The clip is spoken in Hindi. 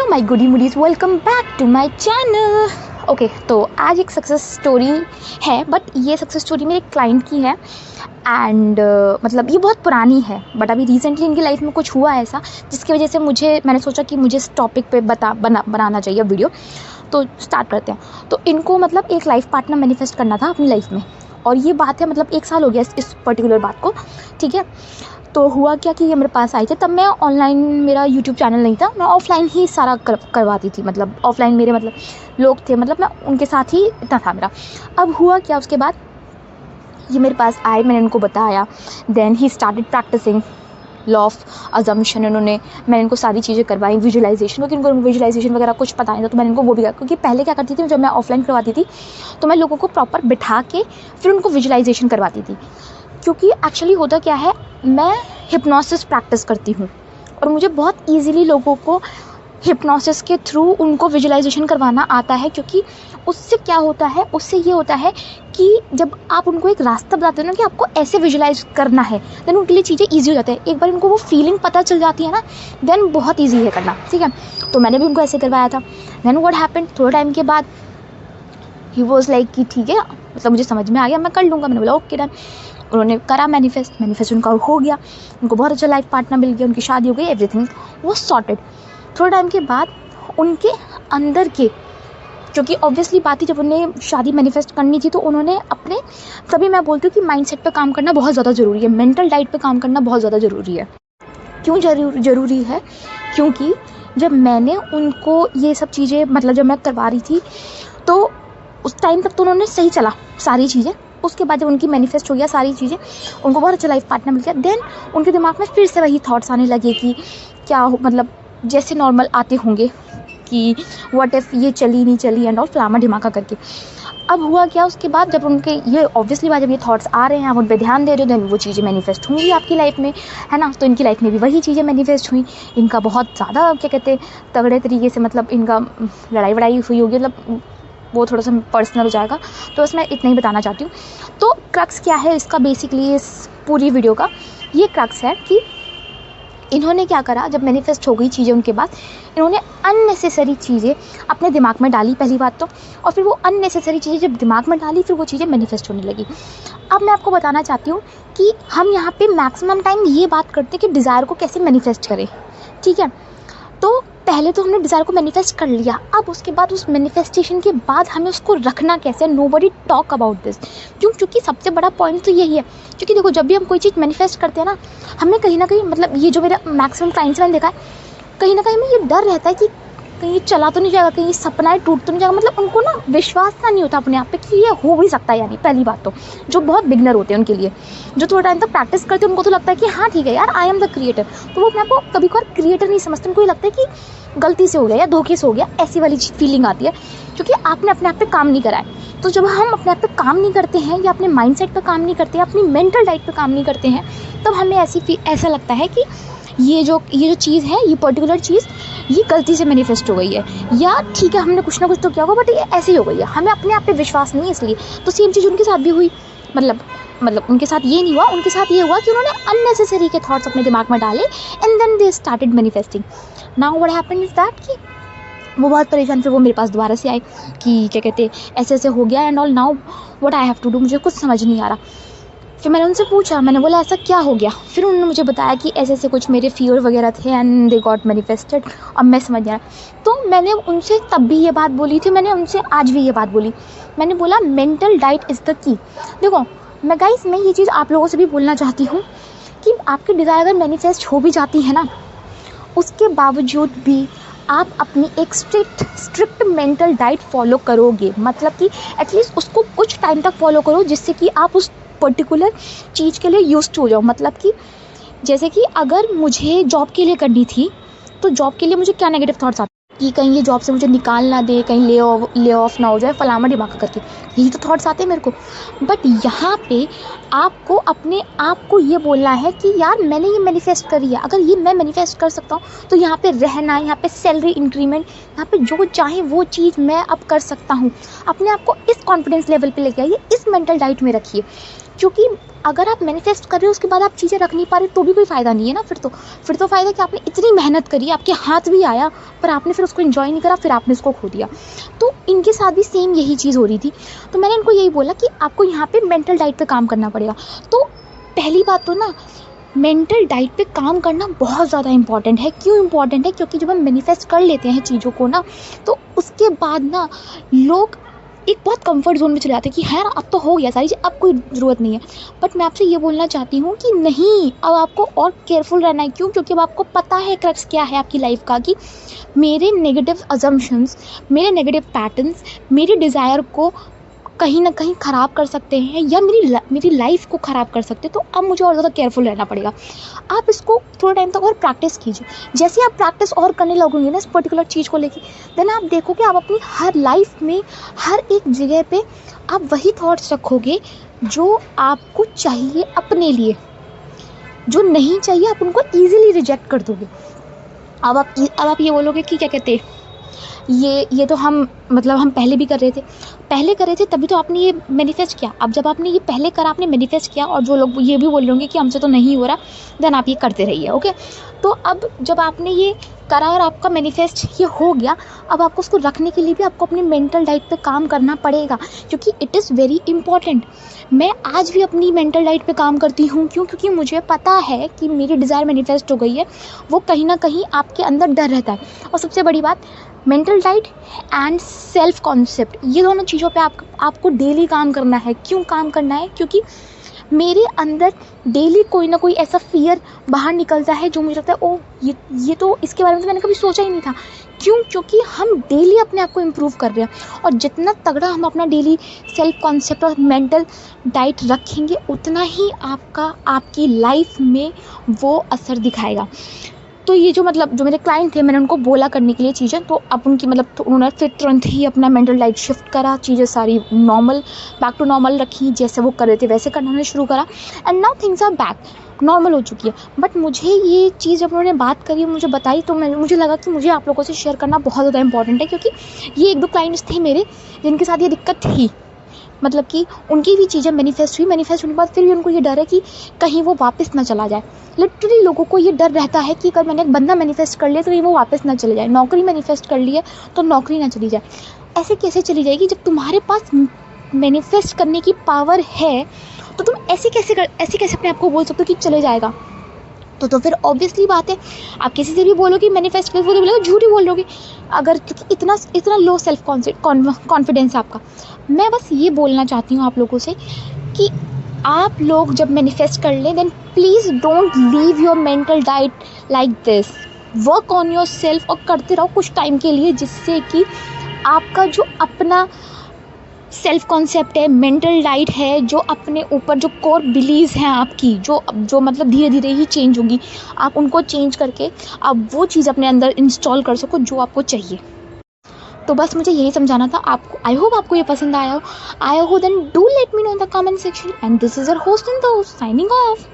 Hello my goody moodies, welcome back to my channel. Okay, तो आज एक सक्सेस स्टोरी है, बट ये सक्सेस स्टोरी मेरे क्लाइंट की है एंड मतलब ये बहुत पुरानी है, बट अभी रिसेंटली इनकी लाइफ में कुछ हुआ ऐसा जिसकी वजह से मैंने सोचा कि मुझे इस टॉपिक पे बनाना चाहिए वीडियो। तो स्टार्ट करते हैं। तो इनको मतलब एक लाइफ पार्टनर मैनिफेस्ट करना था अपनी लाइफ में, और ये बात है मतलब 1 साल हो गया इस पर्टिकुलर बात को, ठीक है। तो हुआ क्या कि ये मेरे पास आए थे, तब मैं ऑनलाइन, मेरा यूट्यूब चैनल नहीं था, मैं ऑफ़लाइन ही सारा करवाती थी, मतलब ऑफ़लाइन मेरे मतलब लोग थे, मतलब मैं उनके साथ ही इतना था मेरा। अब हुआ क्या, उसके बाद ये मेरे पास आए, मैंने उनको बताया, then he started practicing law of assumption. मैंने इनको सारी चीज़ें करवाई, विजुअलाइजेशन, क्योंकि उनको विजुअलाइजेशन वगैरह कुछ पता नहीं था, तो मैंने इनको वो भी करा। क्योंकि पहले क्या करती थी, जब मैं ऑफलाइन करवाती थी तो मैं लोगों को प्रॉपर बिठा के फिर उनको विजुअलाइजेशन करवाती थी। क्योंकि एक्चुअली होता क्या है, मैं हिप्नोसिस प्रैक्टिस करती हूँ और मुझे बहुत ईजीली लोगों को हिप्नोसिस के थ्रू उनको विजुअलाइजेशन करवाना आता है। क्योंकि उससे क्या होता है, उससे ये होता है कि जब आप उनको एक रास्ता बताते हो ना कि आपको ऐसे विजुअलाइज करना है, देन उनके लिए चीज़ें ईजी हो जाती है। एक बार उनको वो फीलिंग पता चल जाती है ना, देन बहुत ईजी है करना, ठीक है। तो मैंने भी उनको ऐसे करवाया था। देन व्हाट हैपेंड, थोड़े टाइम के बाद ही वॉज लाइक कि ठीक है, मतलब मुझे समझ में आ गया, मैं कर लूँगा। मैंने बोला ओके डन। उन्होंने करा मैनिफेस्ट उनका हो गया, उनको बहुत अच्छा लाइफ पार्टनर मिल गया, उनकी शादी हो गई, एवरीथिंग वो सॉर्टेड। थोड़े टाइम के बाद उनके अंदर के, क्योंकि ऑब्वियसली बात ही जब उन्हें शादी मैनिफेस्ट करनी थी तो उन्होंने अपने, तभी मैं बोलती हूँ कि माइंडसेट पे काम करना बहुत ज़्यादा ज़रूरी है, मेंटल डाइट पे काम करना बहुत ज़्यादा ज़रूरी है। क्यों ज़रूरी है? क्योंकि जब मैंने उनको ये सब चीज़ें, मतलब जब मैं करवा रही थी तो उस टाइम तक तो उन्होंने सही चला सारी चीज़ें। उसके बाद जब उनकी मैनिफेस्ट हो गया सारी चीज़ें, उनको बहुत अच्छा लाइफ पार्टनर मिल गया, देन उनके दिमाग में फिर से वही थॉट्स आने लगे कि क्या हो, मतलब जैसे नॉर्मल आते होंगे कि व्हाट इफ़ ये चली नहीं चली एंड ऑल फ्लामा ढिमाका करके। अब हुआ क्या, उसके बाद जब उनके ये ऑब्वियसली बात, जब ये थॉट्स आ रहे हैं, आप उन पर ध्यान दे रहे हो, देन वो चीज़ें मैनिफेस्ट होंगी आपकी लाइफ में, है ना। तो इनकी लाइफ में भी वही चीज़ें मैनिफेस्ट हुई। इनका बहुत ज़्यादा क्या कहते हैं, तगड़े तरीके से, मतलब इनका लड़ाई वड़ाई हुई होगी, मतलब वो थोड़ा सा पर्सनल हो जाएगा, तो बस मैं इतना ही बताना चाहती हूँ। तो क्रक्स क्या है इसका, बेसिकली इस पूरी वीडियो का ये क्रक्स है कि इन्होंने क्या करा, जब मैनिफेस्ट हो गई चीज़ें उनके बाद, इन्होंने अननेसेसरी चीज़ें अपने दिमाग में डाली पहली बात तो, और फिर वो अननेसेसरी चीज़ें जब दिमाग में डाली फिर वो चीज़ें मैनिफेस्ट होने लगी। अब मैं आपको बताना चाहती हूँ कि हम यहाँ पे मैक्सिमम टाइम ये बात करते हैं कि डिज़ायर को कैसे मैनिफेस्ट करें, ठीक है। तो पहले तो हमने डिज़ायर को मैनिफेस्ट कर लिया, अब उसके बाद उस मैनिफेस्टेशन के बाद हमें उसको रखना कैसे, नोबडी टॉक अबाउट दिस। क्योंकि सबसे बड़ा पॉइंट तो यही है। क्योंकि देखो, जब भी हम कोई चीज़ मैनिफेस्ट करते हैं ना, हमें कहीं ना कहीं, मतलब ये जो मेरा मैक्सिमम क्लाइंट्स मैंने देखा है, कहीं ना कहीं हमें ये डर रहता है कि कहीं ये चला तो नहीं जाएगा, कहीं ये सपना है टूट तो नहीं जाएगा। मतलब उनको ना विश्वास सा नहीं होता अपने आप पे कि ये हो भी सकता है। यानी पहली बात तो, जो बहुत बिगनर होते हैं उनके लिए, जो थोड़ा टाइम तक प्रैक्टिस करते हैं, उनको तो लगता है कि हाँ ठीक है यार, आई एम द क्रिएटर। तो वो अपने आप को कभी कभार क्रिएटर नहीं समझते, उनको ये लगता है कि गलती से हो गया या धोखे से हो गया, ऐसी वाली फीलिंग आती है, क्योंकि आपने अपने आप पे काम नहीं करा है। तो जब हम अपने आप पे काम नहीं करते हैं, या अपने माइंडसेट पे काम नहीं करते हैं, अपनी मेंटल डाइट पे काम नहीं करते हैं, तब हमें ऐसा लगता है कि ये जो चीज़ है, ये पर्टिकुलर चीज़ ये गलती से मैनिफेस्ट हो गई है, या ठीक है हमने कुछ ना कुछ तो किया होगा, बट ये ऐसे ही हो गई है, हमें अपने आप पे विश्वास नहीं है इसलिए। तो सेम चीज़ उनके साथ भी हुई। मतलब उनके साथ ये नहीं हुआ, उनके साथ ये हुआ कि उन्होंने अननेसेसरी के थॉट्स अपने दिमाग में डाले and then they started manifesting. Now what happened is that कि वो बहुत परेशान, फिर वो मेरे पास दोबारा से आए कि क्या कहते ऐसे ऐसे हो गया and all, now what I have to do, मुझे कुछ समझ नहीं आ रहा। फिर मैंने उनसे पूछा, मैंने बोला ऐसा क्या हो गया। फिर उन्होंने मुझे बताया कि ऐसे ऐसे कुछ मेरे फियर वगैरह थे एंड दे गॉट मैनिफेस्टेड। अब मैं समझ गया। तो मैंने उनसे तब भी ये बात बोली थी, मैंने उनसे आज भी ये बात बोली। मैंने बोला mental diet is the key. देखो मैं ये चीज़ आप लोगों से भी बोलना चाहती हूँ कि आपकी डिज़ायर अगर मैनिफेस्ट हो भी जाती है ना, उसके बावजूद भी आप अपनी एक स्ट्रिक्ट मेंटल डाइट फॉलो करोगे, मतलब कि एटलीस्ट उसको कुछ टाइम तक फॉलो करो, जिससे कि आप उस पर्टिकुलर चीज़ के लिए यूज्ड टू हो जाओ। मतलब कि जैसे कि अगर मुझे जॉब के लिए करनी थी, तो जॉब के लिए मुझे क्या नेगेटिव थॉट्स आते कि कहीं ये जॉब से मुझे निकाल ना दे, कहीं ले ऑफ ना हो जाए, फलामा ढिमाका करके, यही तो थॉट्स आते हैं मेरे को। बट यहाँ पे आपको अपने आप को ये बोलना है कि यार मैंने ये मैनिफेस्ट करी है, अगर ये मैं मैनिफेस्ट कर सकता हूँ तो यहाँ पे रहना, यहाँ पे सैलरी इंक्रीमेंट, यहाँ पे जो चाहे वो चीज़ मैं अब कर सकता हूँ। अपने आप को इस कॉन्फिडेंस लेवल पे लेके आइए, इस मेंटल डाइट में रखिए। क्योंकि अगर आप मैनिफेस्ट कर रहे हो उसके बाद आप चीज़ें रख नहीं पा रहे तो भी कोई फ़ायदा नहीं है ना। फिर तो फ़ायदा कि आपने इतनी मेहनत करी, आपके हाथ भी आया, पर आपने फिर उसको एंजॉय नहीं करा, फिर आपने उसको खो दिया। तो इनके साथ भी सेम यही चीज़ हो रही थी। तो मैंने इनको यही बोला कि आपको यहाँ पे मेंटल डाइट पे काम करना पड़ेगा। तो पहली बात तो ना, मेंटल डाइट पे काम करना बहुत ज़्यादा इंपॉर्टेंट है। क्यों इंपॉर्टेंट है? क्योंकि जब हम मैनिफेस्ट कर लेते हैं चीज़ों को ना, तो उसके बाद ना लोग एक बहुत कंफर्ट जोन में चले जाते हैं कि हाँ यार, अब तो हो गया सारी चीज़, अब कोई ज़रूरत नहीं है। बट मैं आपसे ये बोलना चाहती हूँ कि नहीं, अब आपको और केयरफुल रहना है। क्यों? क्योंकि अब आपको पता है क्रक्स क्या है आपकी लाइफ का, कि मेरे नेगेटिव अजम्पशंस, मेरे नेगेटिव पैटर्न्स मेरी डिज़ायर को कहीं ना कहीं ख़राब कर सकते हैं या मेरी लाइफ को ख़राब कर सकते हैं। तो अब मुझे और ज़्यादा केयरफुल रहना पड़ेगा। आप इसको थोड़ा टाइम तक और प्रैक्टिस कीजिए। जैसे आप प्रैक्टिस और करने लगोगे ना इस पर्टिकुलर चीज़ को लेके, देन आप देखोगे आप अपनी हर लाइफ में हर एक जगह पे आप वही थॉट्स रखोगे जो आपको चाहिए अपने लिए। जो नहीं चाहिए आप उनको ईजिली रिजेक्ट कर दोगे। अब आप ये बोलोगे कि क्या कहते हैं, ये तो हम मतलब हम पहले भी कर रहे थे तभी तो आपने ये मैनिफेस्ट किया। अब जब आपने ये पहले करा, आपने मैनिफेस्ट किया, और जो लोग ये भी बोल रहे होंगे कि हमसे तो नहीं हो रहा, देन आप ये करते रहिए। ओके, तो अब जब आपने ये करा और आपका मैनिफेस्ट ये हो गया, अब आपको उसको रखने के लिए भी आपको अपनी मेंटल डाइट पे काम करना पड़ेगा, क्योंकि इट इज़ वेरी इंपॉर्टेंट। मैं आज भी अपनी मेंटल डाइट पे काम करती हूँ। क्यों? क्योंकि मुझे पता है कि मेरी डिज़ायर मैनिफेस्ट हो गई है। वो कहीं ना कहीं आपके अंदर डर रहता है। और सबसे बड़ी बात, mental diet and self concept, ये दोनों चीज़ों पे आपको डेली काम करना है। क्यों काम करना है? क्योंकि मेरे अंदर डेली कोई ना कोई ऐसा फियर बाहर निकलता है जो मुझे लगता है ओ ये तो इसके बारे में तो मैंने कभी सोचा ही नहीं था। क्यों? क्योंकि हम डेली अपने आप को इम्प्रूव कर रहे हैं, और जितना तगड़ा हम अपना डेली सेल्फ कॉन्सेप्ट और मेंटल डाइट रखेंगे, उतना ही आपकी लाइफ में वो असर दिखाएगा। तो ये जो मेरे क्लाइंट थे, मैंने उनको बोला करने के लिए चीज़ें, तो अब उनकी तो उन्होंने फिर तुरंत ही अपना मेंटल डाइट शिफ्ट करा, चीज़ें सारी नॉर्मल, बैक टू नॉर्मल रखी, जैसे वो कर रहे थे वैसे करना शुरू करा, and now things are back normal हो चुकी है। बट मुझे ये चीज़ जब उन्होंने बात करी, मुझे बताई, तो मुझे लगा कि मुझे आप लोगों से शेयर करना बहुत ज़्यादा इंपॉर्टेंट है, क्योंकि ये 1-2 क्लाइंट्स थे मेरे जिनके साथ ये दिक्कत थी। मतलब कि उनकी भी चीज़ें मैनिफेस्ट होने के बाद फिर भी उनको ये डर है कि कहीं वो वापस ना चला जाए। लिटरली लोगों को ये डर रहता है कि अगर मैंने एक बंदा मैनिफेस्ट कर लिया तो कहीं वो वापस ना चले जाए, नौकरी मैनिफेस्ट कर ली है तो नौकरी ना चली जाए। ऐसे कैसे चली जाएगी? जब तुम्हारे पास मैनिफेस्ट करने की पावर है तो तुम ऐसे कैसे अपने आप को बोल सकते हो कि चले जाएगा? तो फिर ऑब्वियसली बात है, आप किसी से भी बोलोगे मैनिफेस्ट कर, वो तो बोलेगा झूठ ही बोल रहोगे, अगर क्योंकि इतना लो सेल्फ कॉन्फिडेंस है आपका। मैं बस ये बोलना चाहती हूँ आप लोगों से कि आप लोग जब मैनिफेस्ट कर लें, then please don't leave your mental diet like this. Work on yourself, और करते रहो कुछ टाइम के लिए, जिससे कि आपका जो अपना सेल्फ कॉन्सेप्ट है, मेंटल डाइट है, जो अपने ऊपर जो कोर बिलीव्स हैं आपकी, जो धीरे धीरे ही चेंज होगी, आप उनको चेंज करके आप वो चीज़ अपने अंदर इंस्टॉल कर सको जो आपको चाहिए। तो बस मुझे यही समझाना था आपको। आई होप आपको ये पसंद आया हो। Then do let me know in the comment section, and this is your host in the signing of.